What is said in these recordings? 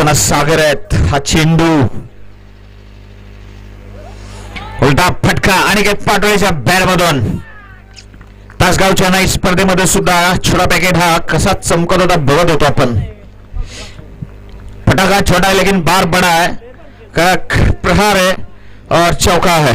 सागर आहेत. हा चेंडू उलटा फटका अनिकेत पाटोळेच्या बॅट मधून. तासगावच्या नाईट स्पर्धेमध्ये सुद्धा छोटा पॅकेट हा कसा चमकत होता बघत होतो आपण. पटाखा छोटा है लेकिन बार बड़ा है. का प्रहार है और चौका है.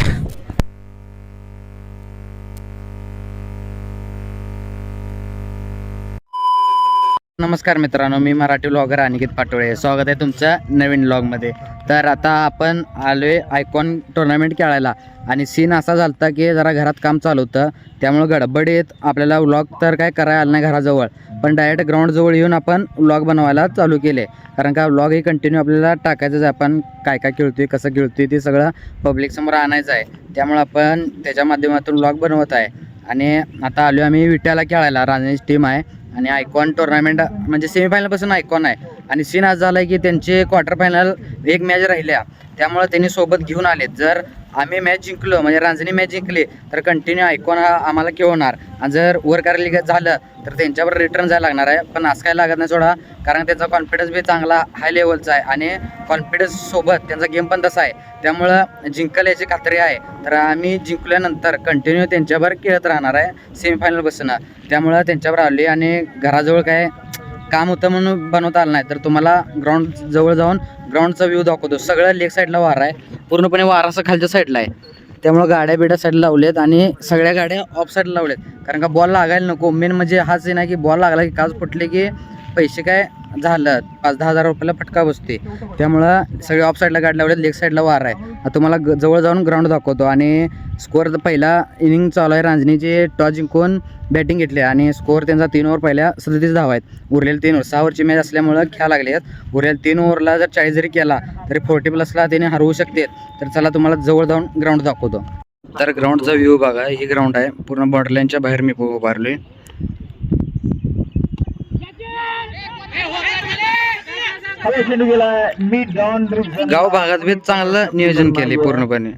नमस्कार मित्रांनो, मी मराठी व्लॉगर अनिकेत पाटोळे. स्वागत आहे तुमच्या नवीन व्लॉगमध्ये. तर आता आपण आलोय आयकॉन टुर्नामेंट खेळायला आणि सीन असा झालता की जरा घरात काम चालू होतं, त्यामुळे गडबडीत आपल्याला व्लॉग तर काय करायला आलं नाही घराजवळ, पण डायरेक्ट ग्राउंडजवळ येऊन आपण व्लॉग बनवायला चालू केले. कारण का व्लॉग हे कंटिन्यू आपल्याला टाकायचंच आहे. आपण काय काय खेळतोय, कसं खेळतोय ते सगळं पब्लिकसमोर आणायचं आहे. त्यामुळे आपण त्याच्या माध्यमातून व्लॉग बनवत आहे. आणि आता आलो आम्ही विट्याला खेळायला. रांजणीची टीम आहे आणि आयकॉन टुर्नामेंट म्हणजे सेमीफायनलपासून आयकॉन आहे. आणि सीन आज झाला आहे की त्यांचे क्वार्टर फायनल एक मॅच राहिल्या, त्यामुळे त्यांनी सोबत घेऊन आले. जर आम्ही मॅच जिंकलो म्हणजे रांजणी मॅच जिंकली तर कंटिन्यू आयकॉन हा आम्हाला खेळवणार, आणि जर वर करायला झालं तर त्यांच्यावर रिटर्न जायला लागणार आहे. पण असं काय लागत नाही सोडा, कारण त्यांचा कॉन्फिडन्स बी चांगला हाय लेवलचा आहे आणि कॉन्फिडन्स सोबत त्यांचा गेम पण तसा आहे. त्यामुळं जिंकल याची खात्री आहे. तर आम्ही जिंकल्यानंतर कंटिन्यू त्यांच्यावर खेळत राहणार आहे सेमीफायनलपासून. त्यामुळं त्यांच्यावर आले आणि घराजवळ काय काम होतं म्हणून बनवता आलं नाही, तर तुम्हाला ग्राउंड जवळ जाऊन ग्राउंडचा व्ह्यू दाखवतो. सगळं लेग साईडला वारा आहे, पूर्णपणे वारा असं खालच्या साईडला आहे. त्यामुळं गाड्या बिड्या साईडला लावलेत आणि सगळ्या गाड्या ऑफ साईडला लावलेत. कारण का बॉल लागायला नको. मेन म्हणजे हाच आहे ना की बॉल लागला की काच फुटले की पैसे काय झालं 5-10 हजार रुपयाला फटका बसते. त्यामुळं सगळे ऑफ साईडला गाडी लावलेत, लेग साईडला वार आहे. तुम्हाला जवळ जाऊन ग्राउंड दाखवतो. आणि स्कोअर पहिला इनिंग चालू आहे. रांजणीचे टॉस जिंकून बॅटिंग घेतली आणि स्कोअर त्यांचा 3 ओव्हर पहिल्या 37 धावा आहेत. उरलेले 3 ओव्हर 6 ओव्हरची मॅच असल्यामुळं खेळा लागले आहेत. उरलेल्या 3 ओव्हरला जर 40 जरी केला तरी 40+ त्याने हरवू शकते. तर चला तुम्हाला जवळ जाऊन ग्राउंड दाखवतो. तर ग्राउंडचा व्ह्यू बघा. ही ग्राउंड आहे, पूर्ण बॉर्डरलाईनच्या बाहेर मी उभारलोय. गाव भागात बी चांगलं नियोजन केले पूर्णपणे.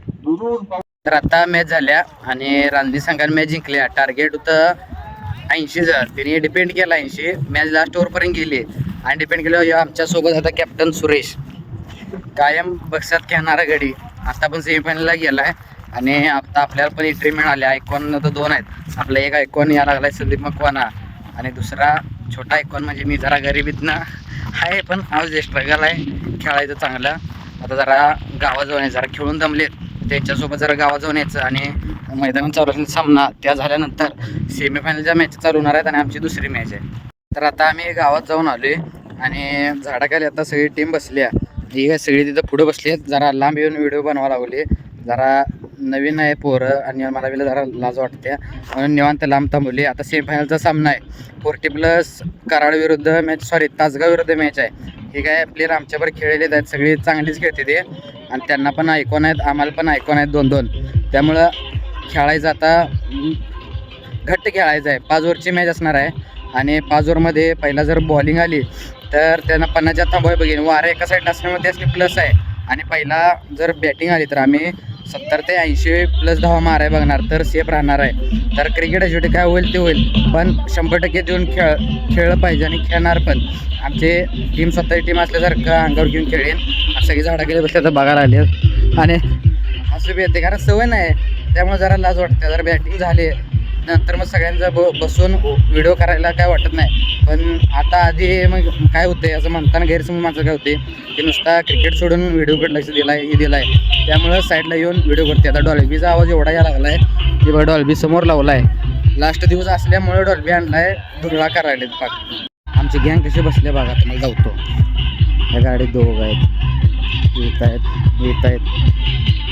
तर आता मॅच झाल्या आणि रांजणी संघाने मॅच जिंकल्या. टार्गेट होतं 80 जर, त्यांनी डिपेंड केला 80. मॅच लास्ट ओव्हरपर्यंत गेली आणि डिपेंड केलं. आमच्यासोबत आता कॅप्टन सुरेश, कायम बक्षात खेळणारा गडी, आता पण सेमीफायनलला गेला आहे. आणि आता आपल्याला पण एंट्री मिळाली. आयकॉन तर 2 आहेत. आपला एक आयकॉन यायला लागला आहे संदीप मकवाना, आणि दुसरा छोटा आयकॉन म्हणजे मी. जरा गरिबीतनं आहे पण आज स्ट्रगल आहे खेळायचं चांगलं. आता जरा गावाजवळ आहे, जरा खेळून दमलेत, त्यांच्यासोबत जरा गावात जाऊन यायचं. आणि मैदानात चालू असेल सामना, त्या झाल्यानंतर सेमीफायनलच्या मॅच चालू होणार आहेत आणि आमची दुसरी मॅच आहे. तर आता आम्ही गावात जाऊन आलो आहे आणि झाडाखाली आता सगळी टीम बसली आहे. ही सगळी तिथं पुढं बसली आहेत. जरा लांब येऊन व्हिडिओ बनवा लागले. जरा नवीन आहे पोरं आणि मला वेळेला जरा लाज वाटते म्हणून निवांत लांब थांबवली. आता सेमीफायनलचा सामना आहे. 40+ कराड विरुद्ध मॅच, तासगाव विरुद्ध मॅच आहे. हे काय प्लेयर आमच्यावर खेळलेले आहेत, सगळे चांगलीच खेळते ते, आणि त्यांना पण आयकॉन आहेत, आम्हाला पण आयकॉन आहेत 2-2. त्यामुळं खेळायचं आता घट्ट खेळायचं आहे. 5 ओव्हरची मॅच असणार आहे आणि 5 ओव्हरमध्ये पहिला जर बॉलिंग आली तर त्यांना 50च्या थांबवाय बघेन. वारा एका साईडला असल्यामुळे त्यासनी प्लस आहे. आणि पहिला जर बॅटिंग आली तर आम्ही 70 ते 80+ धावा माराय बघणार, तर सेफ राहणार आहे. तर क्रिकेट शेवटी काय होईल ते होईल, पण 100% देऊन खेळलं पाहिजे आणि खेळणार पण. आमचे टीम स्वतःची टीम असल्यासारखं अंगावर घेऊन खेळेन. सगळी झाडाखाली बसल्या तर बघायला आले आणि असं बी येते, कारण सवय नाही, त्यामुळे जरा लाज वाटते. जरा बॅटिंग झाली नंतर मग सगळ्यांचा बसून व्हिडिओ करायला काय वाटत नाही. पण आता आधी मग काय होते असं म्हणताना गैरसमज माझं काय होते की नुसता क्रिकेट सोडून व्हिडिओकडे लक्ष दिला आहे, हे दिला आहे, त्यामुळं साईडला येऊन व्हिडिओ करते. आता डॉल्बीचा आवाज एवढा यायला लागला आहे की बघा, डॉल्बी समोर लावला आहे. लास्ट दिवस असल्यामुळे डॉल्बी आणला आहे, धुरळा करायला पाक. आमची गँग कशी बसले बघा, तुम्हाला जाऊतो. ह्या गाडीत 2 आहेत, येत आहेत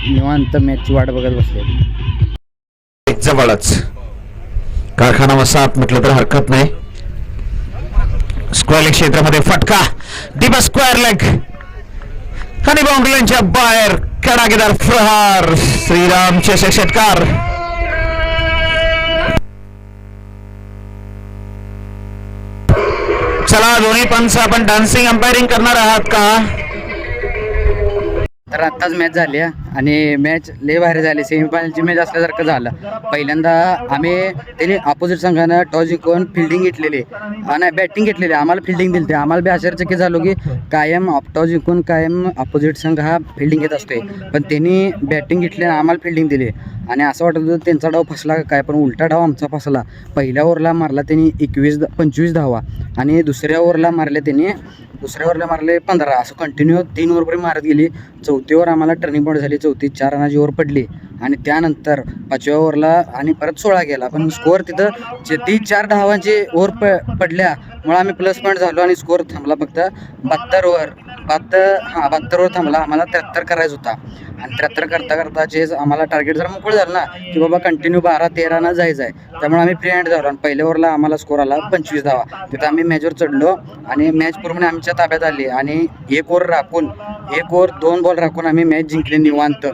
निवांत मॅचची वाट बघत बसले. जवळच कारखाना वसाहत म्हटलं तर हरकत नाही. स्क्वेअर लेग क्षेत्रामध्ये फटका, डीप स्क्वेअर लेग आणि बाउंड्रीच्या बाहेर कडाकेदार प्रहार. श्रीराम चषक षटकार. चला दोन्ही पंच आपण डान्सिंग अंपायरिंग करणार आहात का? तर आत्ताच मॅच झाली आणि मॅच लय भारी झाली. सेमीफायनलची मॅच असल्यासारखं झालं. पहिल्यांदा आम्ही त्याने अपोजिट संघानं टॉस जिंकून फिल्डिंग घेतलेली नाही बॅटिंग घेतलेली. आम्हाला फिल्डिंग दिली. आम्हाला बी आश्चर्यचकित झालो की कायम टॉस जिंकून कायम अपोजिट संघ हा फिल्डिंग घेत असतोय, पण त्यांनी बॅटिंग घेतली आणि आम्हाला फिल्डिंग दिली. आणि असं वाटत होतं त्यांचा डाव फसला काय, पण उलटा डाव आमचा फसला. पहिल्या ओव्हरला मारला त्यांनी 25 धावा आणि दुसऱ्या ओव्हरला मारले 15. असं कंटिन्यू 3 ओव्हरपर्यंत मारत गेली. चौथी ओव्हर आम्हाला टर्निंग पॉईंट झाली. चौथी 4 रनाची ओव्हर पडली आणि त्यानंतर 5व्या ओव्हरला आणि परत 16 गेला. पण स्कोअर तिथं ती 4 धावांची ओव्हर पडल्यामुळे आम्ही प्लस पॉईंट झालो आणि स्कोअर थांबला फक्त 72 ओव्हर थांबला. आम्हाला 73 करायचा होता आणि 73 करता जे आम्हाला टार्गेट जर मोकळं झालं ना की बाबा कंटिन्यू 12-13 ना जायचं आहे, त्यामुळे आम्ही फ्री हँड झालो आणि पहिल्या ओव्हरला आम्हाला स्कोर आला 25 धावा. तिथं आम्ही मॅचवर चढलो आणि मॅच पूर्ण आमच्या ताब्यात आली आणि 1 ओव्हर 2 बॉल राखून आम्ही मॅच जिंकली निवांत.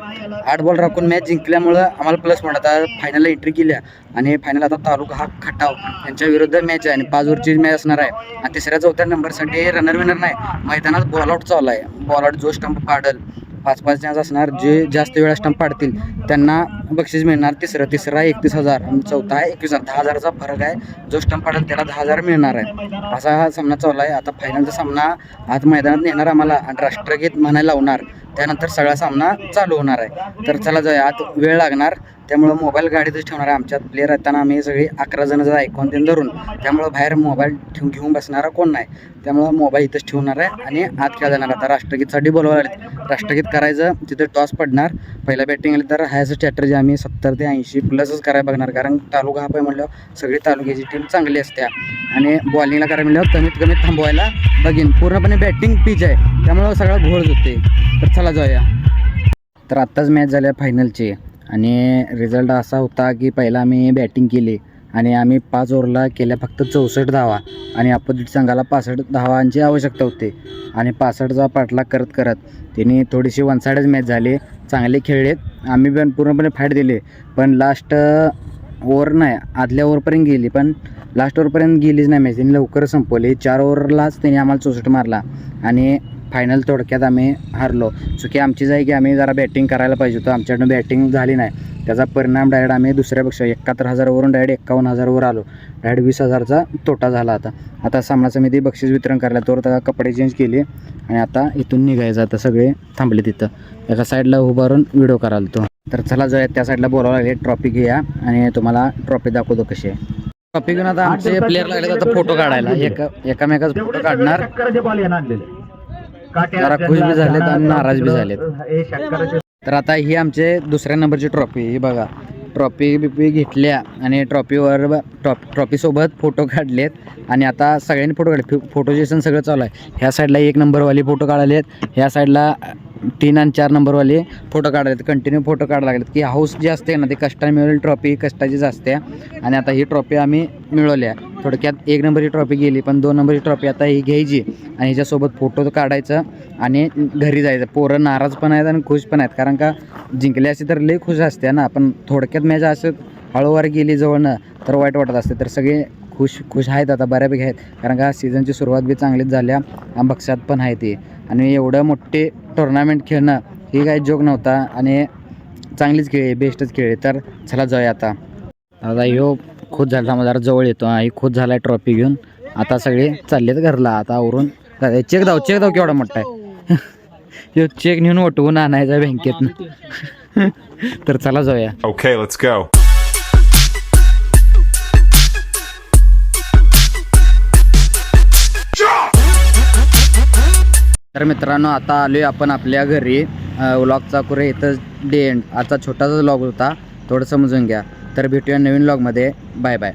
8 बॉल राखून मॅच जिंकल्यामुळं आम्हाला प्लस पॉईंट. आता फायनलला एंट्री केल्या आणि फायनल आता तालुका हा खटाव यांच्या विरुद्ध मॅच आहे आणि 5 ओव्हरची मॅच असणार आहे. आणि 3ऱ्या-4थ्या नंबरसाठी रनर विनर नाही, मैदानात बॉल आउट चालू आहे. बॉल आउट जो स्टंप पाडल 5-5 चान्स असणार. जे जास्त वेळा स्टंप पाडतील त्यांना बक्षीस मिळणार. तिसरा 31,000 आणि चौथा आहे 21,000. 10,000चा फरक आहे. जो स्टंप पाडेल त्याला 10,000 मिळणार आहे. असा हा सामना चालू आहे. आता फायनलचा सामना आज मैदानात नेणार आम्हाला आणि राष्ट्रगीत म्हणायला लावणार. त्यानंतर सगळा सामना चालू होणार आहे. तर चला जाऊया. आत वेळ लागणार त्यामुळं मोबाईल गाडीतच ठेवणार आहे. आमच्यात प्लेयर येताना आम्ही सगळी 11 जण ऐकून ते धरून, त्यामुळं बाहेर मोबाईल घेऊन बसणारा कोण नाही, त्यामुळं मोबाईल इथंच ठेवणार आहे आणि आत खेळा जाणार. आता राष्ट्रगीतसाठी बोलवायला लागले. राष्ट्रगीत करायचं तिथं टॉस पडणार. पहिला बॅटिंग आली तर हायस्ट स्ट्रॅटर्जी आम्ही 70 ते 80 प्लसच करायला बघणार, कारण तालुका हा पाय म्हणल्यावर सगळी तालुक्याची टीम चांगली असते आणि बॉलिंगला करायला म्हणल्यावर कमीत कमी थांबवायला बघीन. पूर्णपणे बॅटिंग पिच आहे त्यामुळं सगळा घोळ होते. तर चला जाऊया. तर आत्ताच मॅच झाल्या फायनलची आणि रिझल्ट असा होता की पहिला आम्ही बॅटिंग केली आणि आम्ही 5 ओव्हरला केल्या फक्त 64 धावा आणि अपोजिट संघाला 65 धावांची आवश्यकता होती आणि 65चा पाठलाग करत त्यांनी थोडीशी वन साइडच मॅच झाली. चांगले खेळलेत. आम्ही पण पूर्णपणे फाईट दिली, पण लास्ट ओव्हर नाही आदल्या ओव्हरपर्यंत गेली, पण लास्ट ओव्हरपर्यंत गेलीच नाही मॅच. त्यांनी लवकर संपवली. 4 ओव्हरलाच त्यांनी आम्हाला 64 मारला आणि फायनल थोडक्यात आम्ही हारलो. चुकी आमचीच आहे की आम्ही जरा बॅटिंग करायला पाहिजे होतं. आमच्याकडनं बॅटिंग झाली नाही. त्याचा परिणाम डायरेक्ट आम्ही दुसऱ्यापेक्षा 71,000वरून डायरेक्ट 51,000वर आलो. डायरेक्ट 20,000चा तोटा झाला. आता सामना समिती बक्षीस वितरण करायला तर कपडे चेंज केले आणि आता इथून निघायचं. आता सगळे थांबले तिथं एका साईडला उभारून व्हिडिओ करायला तो. तर चला जाऊया त्या साईडला बोलावं लागले. ट्रॉफी घ्या आणि तुम्हाला ट्रॉफी दाखवतो कशी आहे. ट्रॉफी घेऊन आता आमचे प्लेयर लागले आता फोटो काढायला. एकामेकाच फोटो काढणार. जरा खुश बी झालेत आणि नाराज बी झालेत. तर आता ही आमचे 2ऱ्या नंबरची ट्रॉफी. ही बघा ट्रॉफी बिपी घेतल्या आणि ट्रॉफीसोबत फोटो काढलेत आणि आता सगळ्यांनी फोटो काढले. फोटो सेशन सगळं चालू आहे. ह्या साईडला 1 नंबरवाली फोटो काढलेत, ह्या साईडला 3 आणि 4 नंबरवाले फोटो काढलेत. कंटिन्यू फोटो काढायला लागलेत की हाऊस जी असते ना ती कष्टाने मिळवलेली ट्रॉफी कष्टाचीच असते. आणि आता ही ट्रॉफी आम्ही मिळवल्या. थोडक्यात 1 नंबरची ट्रॉफी गेली, पण 2 नंबरची ट्रॉफी आता ही घ्यायची आणि हिच्यासोबत फोटो काढायचं आणि घरी जायचं. पोरं नाराज पण आहेत आणि खुश पण आहेत, कारण का जिंकली असती तर लई खुश असते ना, पण थोडक्यात मॅच असं हळूवार गेली जवळनं तर वाईट वाटत असते. तर सगळे खुश आहेत आता बऱ्यापैकी आहेत, कारण का सीझनची सुरुवात बी चांगलीच झाल्या. बक्षात पण आहे ती आणि एवढं मोठे टुर्नामेंट खेळणं ही काही जोक नव्हता आणि चांगलीच खेळी, बेस्टच खेळी. तर चला जाऊया आता. ह्यो खुश झाला, मला जरा जवळ येतो. ही खुश झाला आहे ट्रॉफी घेऊन. आता सगळे चाललेत घरला. आता आवरून चेक दाव केवढा मोठा आहे. ह्यो चेक नेऊन वटवून आणायचा बँकेतनं. तर चला जाऊया. Okay, let's go. तर मित्रांनो आता आलोय आपण आपल्या घरी. व्लॉगचा कुरे इथं डे एंड. आजचा छोटासा व्लॉग होता, थोडं समजून घ्या. तर भेटूया नवीन व्लॉगमध्ये. Bye bye.